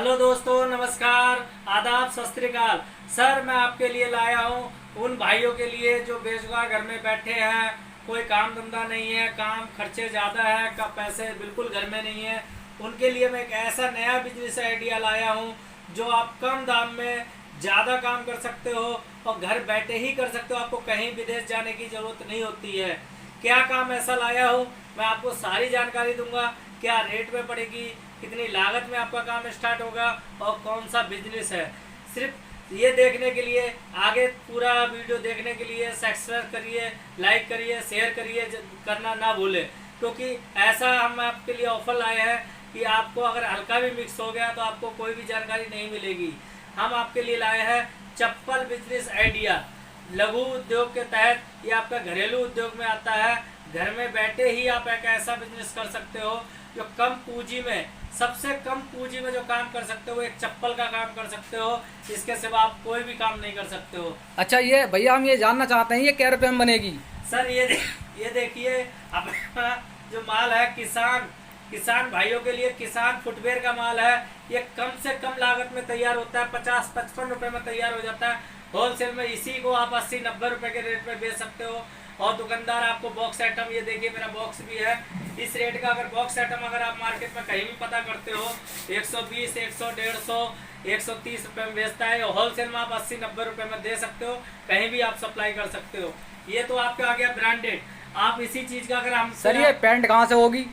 Hello दोस्तों, नमस्कार, आदाब, सत श्री अकाल। सर, मैं आपके लिए लाया हूँ उन भाइयों के लिए जो बेरोजगार घर में बैठे हैं, कोई काम धंधा नहीं है, काम खर्चे ज़्यादा है, का पैसे बिल्कुल घर में नहीं है। उनके लिए मैं एक ऐसा नया बिजनेस आइडिया लाया हूँ जो आप कम दाम में ज़्यादा काम कर सकते हो और घर बैठे ही कर सकते हो। आपको कहीं विदेश जाने की ज़रूरत नहीं होती है। क्या काम ऐसा लाया हूँ, मैं आपको सारी जानकारी दूंगा। क्या रेट में पड़ेगी, कितनी लागत में आपका काम स्टार्ट होगा और कौन सा बिजनेस है। सिर्फ ये देखने के लिए, आगे पूरा वीडियो देखने के लिए सब्सक्राइब करिए, लाइक करिए, शेयर करिए, करना ना भूलें। क्योंकि ऐसा हम आपके लिए ऑफर लाए हैं कि आपको अगर हल्का भी मिक्स हो गया तो आपको कोई भी जानकारी नहीं मिलेगी। हम आपके लिए लाए हैं चप्पल बिजनेस आइडिया। लघु उद्योग के तहत ये आपका घरेलू उद्योग में आता है। घर में बैठे ही आप एक ऐसा बिजनेस कर सकते हो जो कम पूंजी में, सबसे कम पूंजी में जो काम कर सकते हो, एक चप्पल का काम कर सकते हो। इसके सिवा आप कोई भी काम नहीं कर सकते हो। अच्छा, ये भैया हम ये जानना चाहते हैं, ये क्या रुपये में बनेगी? सर, ये देखिए, अपना जो माल है किसान भाइयों के लिए किसान फुटवेयर का माल है। ये कम से कम लागत में तैयार होता है, 50-55 रुपए में तैयार हो जाता है। होलसेल में इसी को आप 80-90 रुपए के रेट में बेच सकते हो। और दुकानदार आपको बॉक्स आइटम, ये देखिए मेरा बॉक्स भी है, इस रेट का अगर बॉक्स आइटम अगर आप मार्केट में कहीं भी पता करते हो 120, 100, 150, 130 रुपए में बेचता है। होलसेल में आप 80-90 रुपए में दे सकते हो, कहीं भी आप सप्लाई कर सकते हो। ये तो आपका आ गया ब्रांडेड। आप इसी चीज का अगर हम सर, ये पैंट कहाँ से होगी?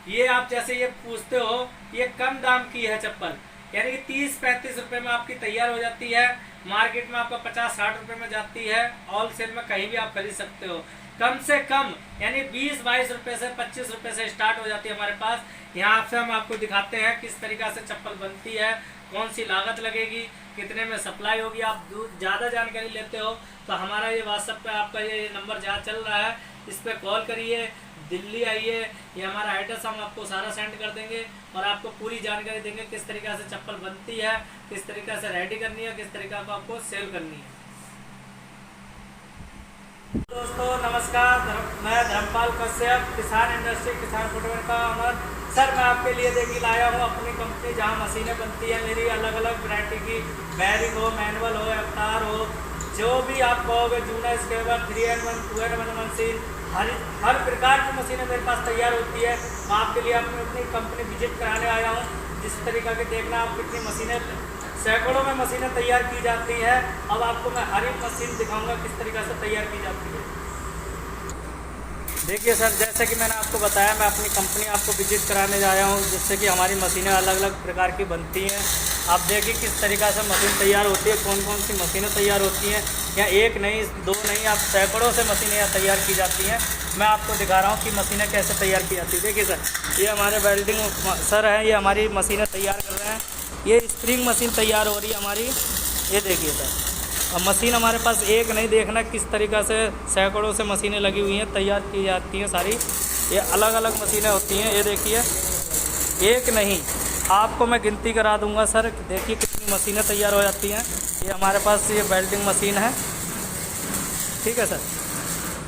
ये आप जैसे ये पूछते हो, ये कम दाम की है चप्पल, यानी कि 30-35 रुपए में आपकी तैयार हो जाती है। मार्केट में आपका 50-60 रुपए में जाती है। होलसेल में कहीं भी आप खरीद सकते हो। कम से कम यानी 20-22 रुपए से 25 रुपए से स्टार्ट हो जाती है हमारे पास। यहाँ से हम आपको दिखाते हैं किस तरीका से चप्पल बनती है, कौन सी लागत लगेगी, कितने में सप्लाई होगी। आप ज़्यादा जानकारी लेते हो तो हमारा ये व्हाट्सएप पे आपका ये नंबर जहाँ चल रहा है, इस पर कॉल करिए, दिल्ली आइए, ये हमारा एड्रेस हम आपको सारा सेंड कर देंगे और आपको पूरी जानकारी देंगे किस तरीक़ा से चप्पल बनती है, किस तरीक़ा से रेडी करनी है, किस तरीक़ा को आपको सेल करनी है। दोस्तों नमस्कार, मैं धर्मपाल कश्यप, किसान इंडस्ट्री, किसान फुटवेयर का ऑनर। सर, मैं आपके लिए देखिए लाया हूँ अपनी कंपनी जहाँ मशीनें बनती हैं मेरी, अलग अलग वैरायटी की, बैरिंग हो, मैनुअल हो, अवतार हो, जो भी आप कहोगे, जूना स्केवर, 3N1, 2N1 मशीन, हर प्रकार की मशीनें मेरे पास तैयार होती है। मैं आपके लिए अपनी कंपनी विजिट कराने आया हूँ। जिस तरीका के देखना आप कितनी मशीनें, सैकड़ों में मशीनें तैयार की जाती है। अब आपको मैं हर एक मशीन दिखाऊंगा किस तरीका से तैयार की जाती है। देखिए सर, जैसे कि मैंने आपको बताया, मैं अपनी कंपनी आपको विजिट कराने आया हूँ, जिससे कि हमारी मशीनें अलग अलग प्रकार की बनती हैं। आप देखिए किस तरीक़ा से मशीन तैयार होती है, कौन कौन सी मशीनें तैयार होती हैं। या एक नहीं, दो नहीं, आप सैकड़ों से मशीनें यहाँ तैयार की जाती हैं। मैं आपको दिखा रहा हूँ कि मशीनें कैसे तैयार की जाती है। देखिए सर, ये हमारे वेल्डिंग सर हैं, ये हमारी मशीनें तैयार कर रहे हैं। ये स्प्रिंग मशीन तैयार हो रही है हमारी, ये देखिए सर। अब मशीन हमारे पास एक नहीं, देखना किस तरीक़ा से सैकड़ों से मशीनें लगी हुई हैं, तैयार की जाती हैं सारी। ये अलग अलग मशीनें होती हैं, ये देखिए, एक नहीं, आपको मैं गिनती करा दूंगा सर। देखिए कितनी मशीनें तैयार हो जाती हैं। ये हमारे पास ये वेल्डिंग मशीन है, ठीक है सर।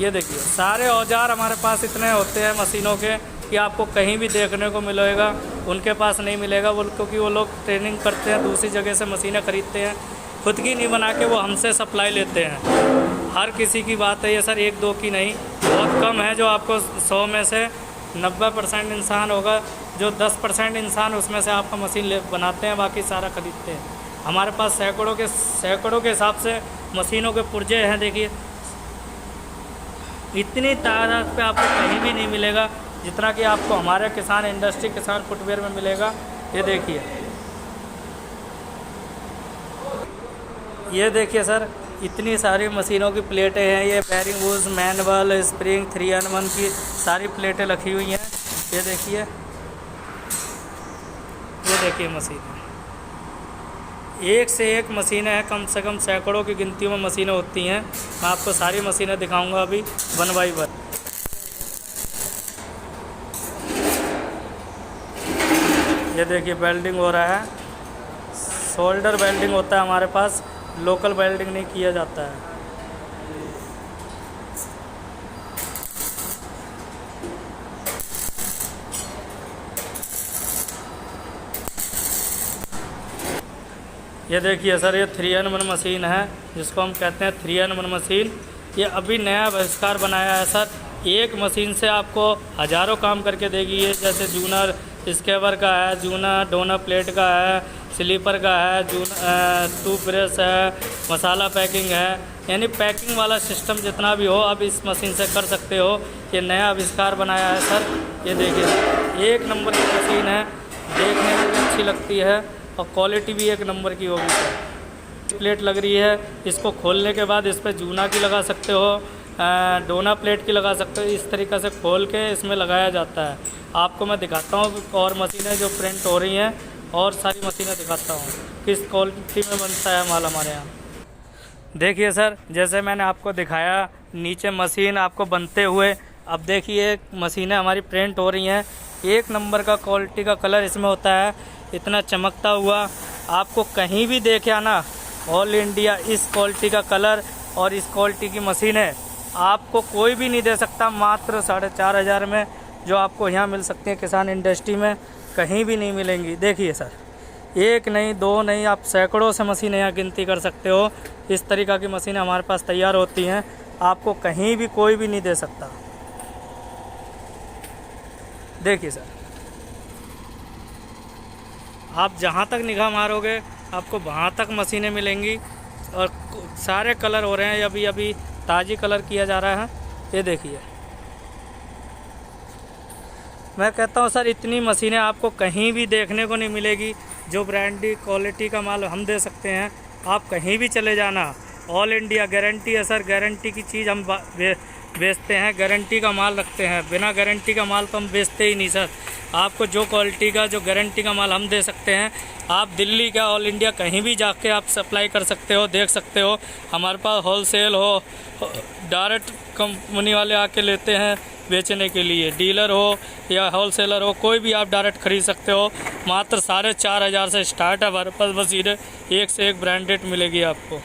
ये देखिए सारे औजार हमारे पास इतने होते हैं मशीनों के कि आपको कहीं भी देखने को मिलेगा, उनके पास नहीं मिलेगा। वो क्योंकि वो लोग ट्रेनिंग करते हैं, दूसरी जगह से मशीनें खरीदते हैं, खुद की नहीं बना के वो हमसे सप्लाई लेते हैं। हर किसी की बात है ये सर, एक दो की नहीं, बहुत कम है जो आपको 100 में से 90% इंसान होगा, जो 10% इंसान उसमें से आपका मशीन बनाते हैं, बाकी सारा खरीदते हैं। हमारे पास सैकड़ों के हिसाब से मशीनों के पुर्जे हैं। देखिए इतनी तादाद पे आपको कहीं भी नहीं मिलेगा जितना कि आपको हमारे किसान इंडस्ट्री, किसान फुटवेयर में मिलेगा। ये देखिए सर, इतनी सारी मशीनों की प्लेटें हैं। ये bearing whose, manual, spring, 3N1 की सारी प्लेटें रखी हुई हैं। ये देखिए मशीन, एक से एक मशीनें हैं, कम से कम सैकड़ों की गिनती में मशीनें होती हैं। मैं आपको सारी मशीनें दिखाऊंगा अभी 1 बाई 1। ये देखिए वेल्डिंग हो रहा है, शोल्डर वेल्डिंग होता है हमारे पास, लोकल वेल्डिंग नहीं किया जाता है। ये देखिए सर, ये 3-in-1 मशीन है जिसको हम कहते हैं 3-in-1 मशीन। ये अभी नया आविष्कार बनाया है सर। एक मशीन से आपको हज़ारों काम करके देगी ये, जैसे जूनर स्केवर का है, जूनर डोनर प्लेट का है, स्लीपर का है, टूथ ब्रश है, मसाला पैकिंग है, यानी पैकिंग वाला सिस्टम जितना भी हो आप इस मशीन से कर सकते हो। ये नया आविष्कार बनाया है सर। ये देखिए, एक नंबर की मशीन है, देखने में भी अच्छी लगती है और क्वालिटी भी एक नंबर की होगी सर। प्लेट लग रही है, इसको खोलने के बाद इस पर जूना की लगा सकते हो, डोना प्लेट की लगा सकते हो। इस तरीक़े से खोल के इसमें लगाया जाता है। आपको मैं दिखाता हूँ और मशीनें जो प्रिंट हो रही हैं और सारी मशीनें दिखाता हूँ किस क्वालिटी में बनता है माल हमारे यहाँ। देखिए सर, जैसे मैंने आपको दिखाया नीचे मशीन आपको बनते हुए, अब देखिए मशीनें हमारी प्रिंट हो रही हैं। एक नंबर का क्वालिटी का कलर इसमें होता है, इतना चमकता हुआ। आपको कहीं भी देखे आना ऑल इंडिया इस क्वालिटी का कलर और इस क्वालिटी की मशीनें आपको कोई भी नहीं दे सकता। मात्र 4,500 में जो आपको यहाँ मिल सकती है किसान इंडस्ट्री में, कहीं भी नहीं मिलेंगी। देखिए सर, एक नहीं दो नहीं, आप सैकड़ों से मशीनें यहाँ गिनती कर सकते हो। इस तरीक़ा की मशीनें हमारे पास तैयार होती हैं, आपको कहीं भी कोई भी नहीं दे सकता। देखिए सर, आप जहाँ तक निगाह मारोगे आपको वहाँ तक मशीनें मिलेंगी और सारे कलर हो रहे हैं। अभी अभी ताज़ी कलर किया जा रहा है। ये देखिए, मैं कहता हूँ सर, इतनी मशीनें आपको कहीं भी देखने को नहीं मिलेगी। जो ब्रांडी क्वालिटी का माल हम दे सकते हैं, आप कहीं भी चले जाना, ऑल इंडिया गारंटी है सर। गारंटी की चीज़ हम बेचते हैं, गारंटी का माल रखते हैं। बिना गारंटी का माल तो हम बेचते ही नहीं सर। आपको जो क्वालिटी का, जो गारंटी का माल हम दे सकते हैं, आप दिल्ली का, ऑल इंडिया कहीं भी जाके आप सप्लाई कर सकते हो, देख सकते हो। हमारे पास होलसेल हो, डायरेक्ट कंपनी वाले आके लेते हैं बेचने के लिए, डीलर हो या होलसेलर हो, कोई भी आप डायरेक्ट खरीद सकते हो। मात्र 4,500 से स्टार्ट है हमारे पास मशीनें, एक से एक ब्रांडेड मिलेगी आपको।